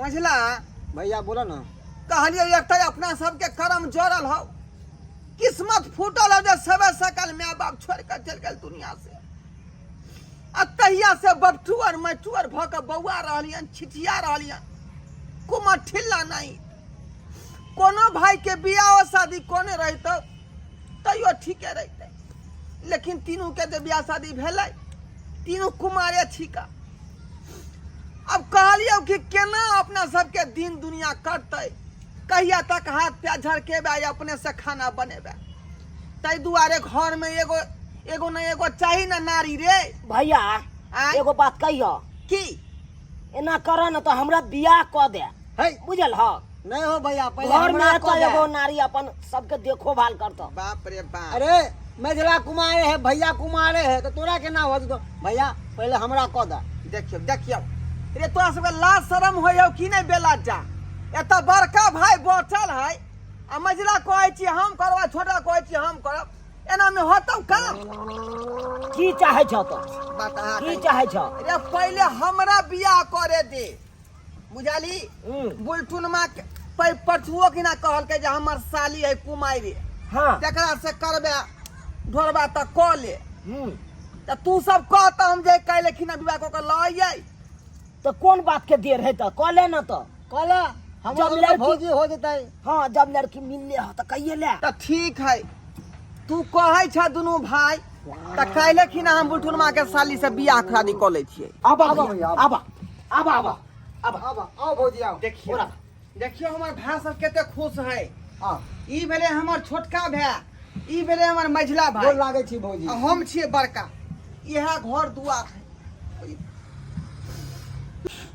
मझला भैया बोलो ना। कहलिए एक अपना सबके कर्म जोड़ल हो, किस्मत फूटल हो, सबे सकल माय बाप छोड़ कर चल गए दुनिया से। तहिया से बबटुअर मटुअर भ के बौआ रहलियन, छिटिया रहलियन, कुमा ठिल्ला नहीं। कोनो भाई के बियाह शादी कोने रहते तैयो ठीके रहते, लेकिन तीनों के जे बियाह शादी भेलै तीनों कुमारे छिका। अब कहलियो कि केना अपना सबके दिन दुनिया कटते, कहिया तक हाथ पैर झड़केबे अपने से खाना बनेबे। तै दुआरे घर में एगो एगो न एगो चाही ना नारी रे। भैया एगो बात कहियो की एना कर न तो हमरा बियाह क दे, है बुझल ह? नहीं हो भैया, पहले घर में हमरा तो कह दे। एगो नारी अपन सबके देखो भाल करतो। बाप रे बाप। अरे मझला कुमारे है, भैया कुमारे है, तो तोरा के ना हो तो भैया पहले हमरा कह दे। देखियो देखियो रे, तोरा सबके लाज शरम होय कि नहीं बेला जा? एत बड़का भाई बैठल है आ मझला कहै छी हम करबा, छोटा कहै छी हम करब, एना में होतौ काम? की चाहे छ तो? बता की चाहे छ? रे पहले हमरा बियाह करे दे, बुझाली? बुलटुन माँ पठुओ कि ना कहलकै जे हमर साली है कुमारी, हां तेकरा से करबे ढोरबा त क ले। त तू सब कह त हम जे कहले कि ना विवाह क के लइयै। तो कौन बात के देर है तो कह ले न तो। कहला हम जब लड़की- भौजी हो जतै। हाँ जब लड़की मिलले हो तो कहिए ले। त ठीक है, तू कहै छ दुनू भाई त कहले कि ना हम बुलटुन माँ के साली से बियाह शादी क लै छियै। अब भैया, अब अब अब अब आओ भौजी आओ। देखियो देखियो हमर भाई सब केते खुश है। आओ ई भेले हमर छोटका भाई, ई भेले हमर मझला भाई, गोर लागे छी भौजी। आ हम छियै बड़का। यह घर दुआर है।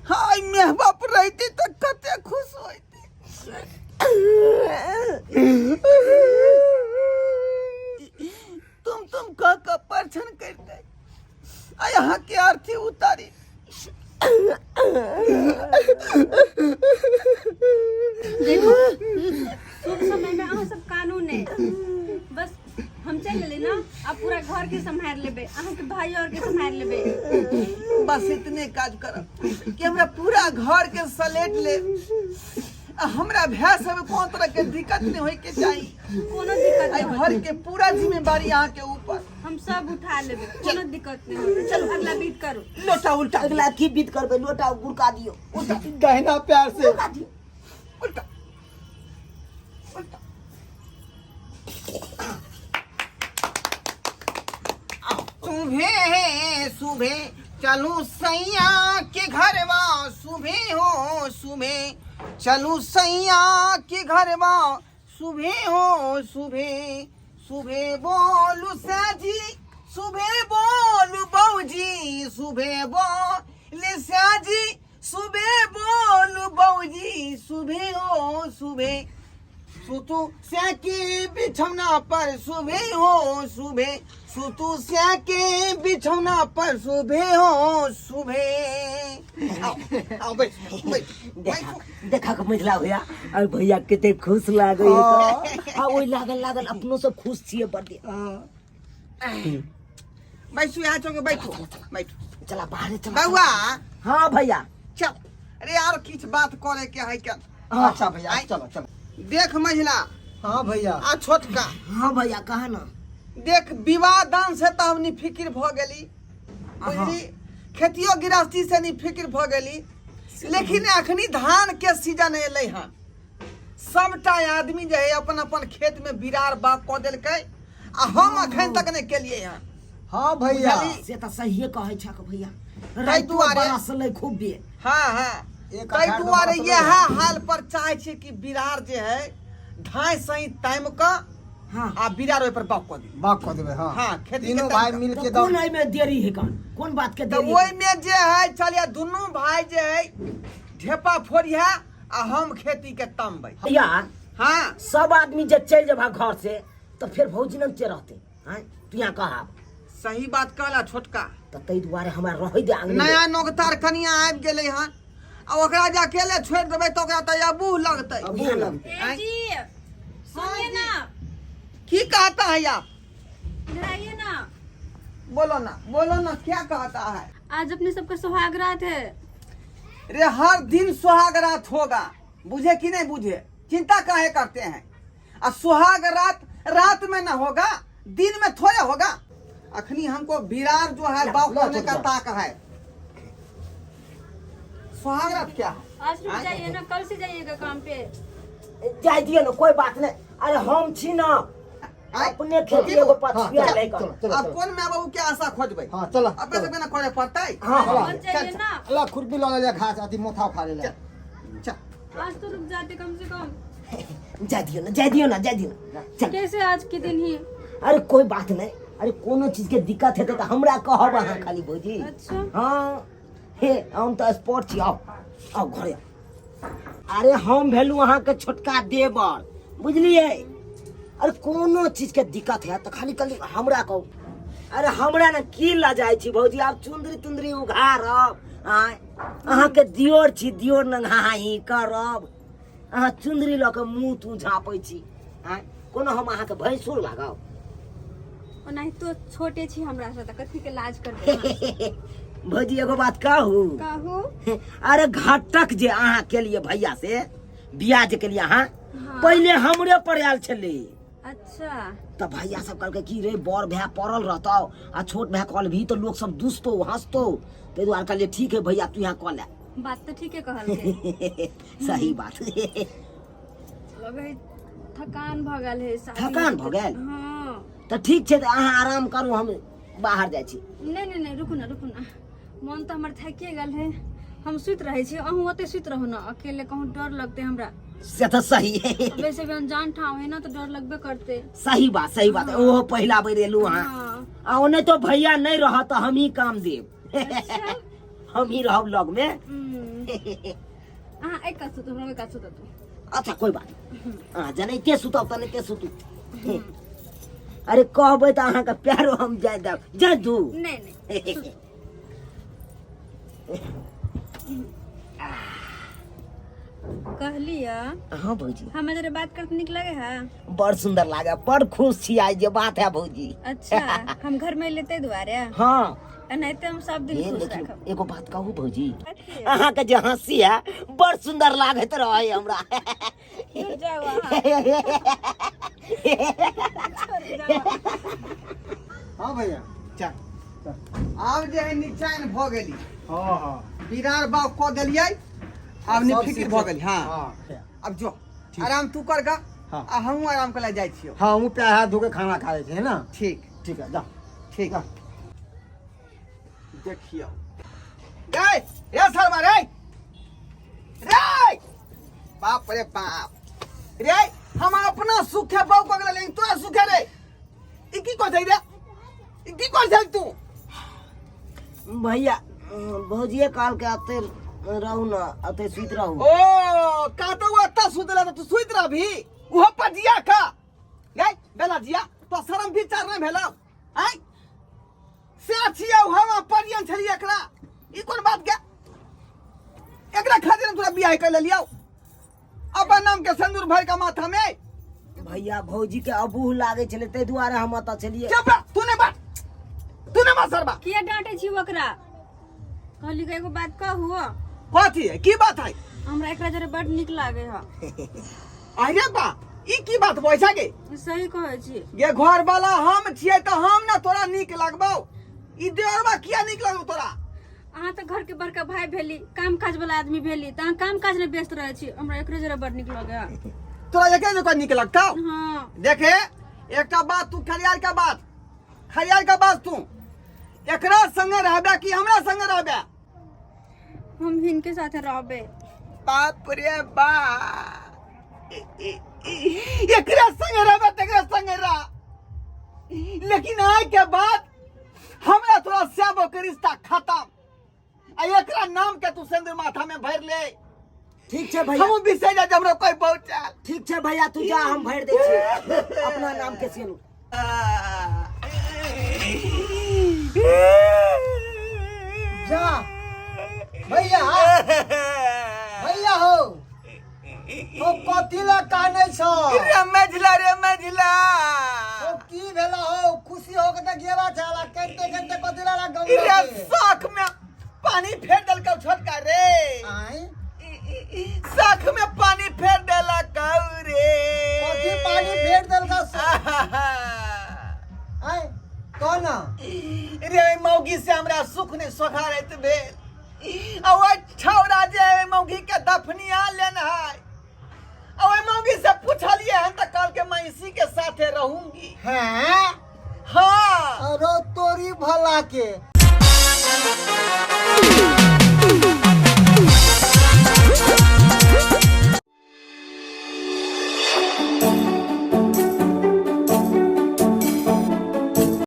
हाय मेह बाप रहती तो कते खुश होती। तुम कह का परछन करते आ यहाँ के आरती उतारी। देखो शुभ समय में अहाँ सब कानून है, बस हम चल ले ना, अब पूरा घर के संभाल लेबे, अहाँ के भाई और के संभाल लेबे। बस इतने काज करब कि हमरा पूरा घर के सलेट ले। आ हमरा भैंस सब कोनो तरह के दिक्कत नहीं होय के चाहिए। कोनो दिक्कत आई नहीं घर होती, के पूरा जिम्मेदारी यहाँ के ऊपर। हम सब उठा लेबे, कोनो दिक्कत नहीं होती। चलो अगला बीट करो। लोटा उल्टा अगला की बीत करबे, लोटा गुड़का दियो। उल्टा गहना प्यार से उल्टा उल्टा उल्टा। सुबह सुबह चलू सैया के घरवा, सुबह हो सुबह चलू सैया के घरवा, सुबह हो सुबह। सुबह बोलू साजी, सुबह बोलू बऊजी, सुबह बोल साजी, सुबह बोलू बऊजी, सुबह हो सुबह। सुतू स्या के बिछौना पर, सुबह हो सुबह। सुतू स्या के बिछौना पर, सुबह हो सुबह। आओ बैठ बैठ। देखा के मझला भैया और भैया केते खुश लागे तो। हां ओइ लागल लागल अपनो सब खुश छिए बड़े। बैठो यहाँ चौके बैठो बैठो। चला बाहर चला बउआ हां भैया चल। अरे यार किछ बात करे के है क्या? अच्छा भैया चलो चलो। देख महिला हाँ भैया। आ छोटका, हां भैया कहा ना। देख विवाह दान से तो हमनी फिक्र भ गेली, बुझली? खेतियो गृहस्थी से नहीं फिक्र भ गेली, लेकिन अखनी धान के सीजन एले हन। सबटा आदमी जे है अपन अपन खेत में बिरार बाग क देलकै, आ हम अखन तक नहीं केलिए हन। हाँ भैया। बुझली? से त सहिए कहै छ के भैया। ताहि दुआरे- बरसलै खूब बे। हाँ हाँ, एक ताहि अखाड़ दुआरे में यह बरसलै। हाल पर चाहे छे कि बिरार जे है ढाई सही टाइम का हां आ बिरार ओइ पर बाग क दी। बाग कह देबे। हाँ हाँ, खेती तीनों के भाई काम मिल तो के कौन है में देरी है कौन? कौन बात के तो देरी? वही में जे है चलिए दुनू भाई जे है ढेपा फोड़िया आ हम खेती के तमबै। भैया हाँ सब आदमी जे चल जबा घर से तो फिर भौजी न के रहते हैं तू यहाँ कहा। सही बात कहला छोटका। तो तै दुआरे हमरा रह दे आंगन में। नया नौकतार कनिया आबि गेलै हन, आ ओकरा जे अकेले छोड़ि देबै तो ओकरा तो अबूह लगतै। अबूह लगतै। ए जी सुनिए ना, की कहता है आप? इधर आइए ना। बोलो ना क्या कहता है? आज अपने सबका सुहाग रात है। रे हर दिन सुहाग रात होगा, बुझे कि नहीं बुझे? चिंता काहे करते हैं? और सुहाग रात रात में ना होगा, दिन में थोड़े होगा। अखनी हमको विरार जो है बाप होने का ताक है। सुहाग रात क्या है? आज रुक जाइए ना, कल से जाइएगा काम पे। जाय दियो ना, कोई बात नहीं। अरे हम छी ना अपने खेती एगो पछुआ लेकर। अब कौन मैं बाबू के आशा खोजबै? हाँ चलो अब ऐसे बिना खोजे पड़तै? हाँ हाँ मत जाइए ना, अल्लाह खुरपी ला ले घास आदि मोथा उखा ले। चल आज तो रुक जाते कम से कम। जाय दियो ना, जाय दियो ना, जाय दियो ना। चल। कैसे आज के दिन ही? अरे कोई बात नहीं। अरे कोनो चीज के दिक्कत है तो हमरा कहब अहाँ खाली भौजी। अच्छा। हाँ हे हम तो स्पोर्ट छी। आओ आओ घरे। अरे हम भेलू अहाँ के छोटका देवर, बुझलिए? अरे कोनो चीज के दिक्कत है तो खाली खाली हमरा कहू। अरे हमरा ना की लजाय छी भौजी, आप चुंदरी तुंदरी उघारब। अहाँ के दियोर छी, दियोर नंगाही करब। अहाँ चुंदरी लऽ के मुँह तू झाँपै छी। कोनो हम अहाँ के भैंसुर लगाओ? ओनाही तो छोटे छी हमरा से, त कथी के लाज करबे? भौजी एगो बात कहू। कहू। अरे घटक जे अहाँ के लिए भैया से बियाह जे के लिए अहाँ हाँ। पहले हमरे पर आयल छले। अच्छा। तो भैया सब कहलकै कि रे बड़ भाई पड़ल रहता आ छोट भाई कहल भी तो लोग सब दुस्तो हंसतो, ते दुआरे कहलिए ठीक है भैया तू यहाँ कह ले। बात तो ठीक है कहल के। सही बात। लगे थकान भ गेल है शादी। थकान भ गेल? हाँ। तो ठीक छै, अहाँ आराम करू, हम बाहर जाइ छी। नहीं रुकू ना मन तो हमर थकिए गेल है, हम सुत रहे छी, अहूँ ओते सुत रहू ना, अकेले कहूँ डर लगते हमरा। से तो सही है। वैसे भी अनजान ठाव है ना तो डर लगबे करते। सही बात हाँ। ओहो पहला बेर एलू अहाँ। हाँ। आ ओने तो भैया नहीं रह तो हम ही काम देब। अच्छा। हम ही रहब लग में। हाँ एक का सुत, हमरा एक का सुत तू। अच्छा कोई बात नहीं। जनैते सुतब त नहीं सुतू। अरे कहबै त अहाँ के प्यारो हम जाय देब, जाय दू। नहीं कहलिया। हाँ भौजी। हमें जरा बात करते निक लगे है। बड़ सुंदर लागे, बड़ खुश छी आज जे बात है भौजी। अच्छा। हम घर में लेते दुआरे। हाँ नहीं तो हम सब दिन खुश लेकिन रखब। एगो बात कहू भौजी, अच्छे। अहाँ के जे हंसी है बड़ सुंदर लागत रहे हमरा। दूर जाओ वहाँ। छोड़ जाओ। हाँ भैया चल आब जे है निचान भ गेली, हाँ हाँ बिरार बाप कह देलियै, आब नि फिक्र भ गेली। हाँ हाँ अब जो आराम तू कर गा। हाँ। आ हमहूँ आराम कर ले जाइ छियो। हाँ मुँह पे हाथ धो के खाना खा रहे थे ना। ठीक ठीक है जाओ। ठीक है। देखियो रे रे सरवा रे रे बाप रे बाप रे, हम अपना सुख है बाप पकड़ लेंगे, तोरा सुख है रे। ई की कर रे? ई की कर तू? भैया भौजी काल के आते रहू ना, अते सुत रहू। ओ कातो अत्ता सुतला तू सुत रह भी उहो पजिया का रे बेला जिया तो शरम विचार नहीं भेलो। हैं से छिया हम परियन छली एकरा, ई कोन बात के? एकरा खातिर तोरा बियाह कर लिया अपन नाम के सिंदूर भर का माथा में। भैया भौजी के अबूह लागे छले ते दुआरे हम अत चलिए। चुप रह, तूने बात सरबा किया डांटे छी ओकरा? कहली एगो बात कहू, कथी है की बात है? हमरा एकरा जरे बड निक लागे है। अरे बा ई की बात बोइसा के? सही कहै छी। ये घर वाला हम छिए त हम ना तोरा निक लागबौ, ई देवरबा किया निक लागबौ तोरा? अहाँ तो घर के बड़का भाई भेली, काम काज वाला आदमी भेली, त अहाँ काम काज में व्यस्त रहे छी, हमरा एकरे जरे बड निक लागे है। तोरा एके जगह निक लगता? हाँ। देखे एकटा बात तू खरियार का बात तू एकरा संगे रहबे कि हमरा संगे रहबे? हम हिनके साथे रहबे। बाप रे बाप, एकरा संगे रहबे तेकरा संगे रह, लेकिन आय के बाद हमरा तोरा सेबो के रिश्ता खत्म। आ एकरा नाम के तू सिंदूर माथा में भर ले। ठीक छै भैया, हम बिसै जा हमरा कोई पहुंचा। ठीक छै भैया तू जा, हम भर दे छी अपना नाम के सिंदूर। जा भैया भैया हो तो कथी ला काने छो? रे मझला तो की भेला हो? खुशी हो के त गेला छला, कते कते कथी ला रे गम? शौक में पानी फेर दल का छोटका रे आए साख में पानी फेर देला कौ रे कथी पानी फेर देल का आए कौन रे मौगी से हमरा सुख ने सोखा रहत भेल आ ओइ छौरा जे मौगी के दफनिया लेन है आ ओइ मौगी से पूछलिए हन त कल के मैं इसी के साथे रहूंगी हैं हाँ अरे तोरी भला के